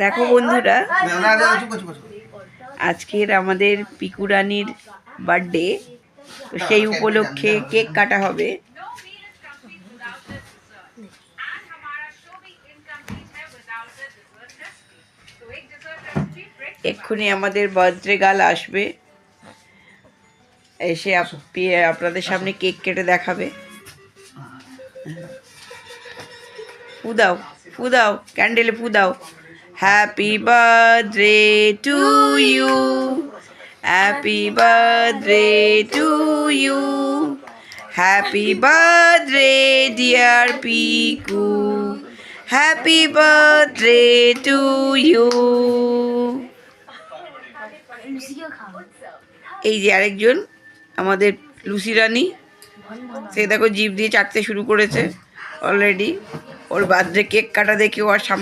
দেখো বন্ধুরা, আজকের আমাদের পিকু রানীর বার্থডে, তো সেই উপলক্ষে কেক কাটা হবে। এক্ষুনি আমাদের বার্থডে গার্ল আসবে, এসে আপনাদের সামনে কেক কেটে দেখাবে। ফু দাও, ফু দাও, ক্যান্ডেলে ফু দাও। Happy birthday to you, happy birthday to you, happy birthday dear Piku, happy birthday to you. এই যে আরেকজন আমাদের লুসি রানী, সে দেখো জিভ দিয়ে চাটতে শুরু করেছে অলরেডি। ওর বার্থডে কেক কাটা দেখে ওর সামনে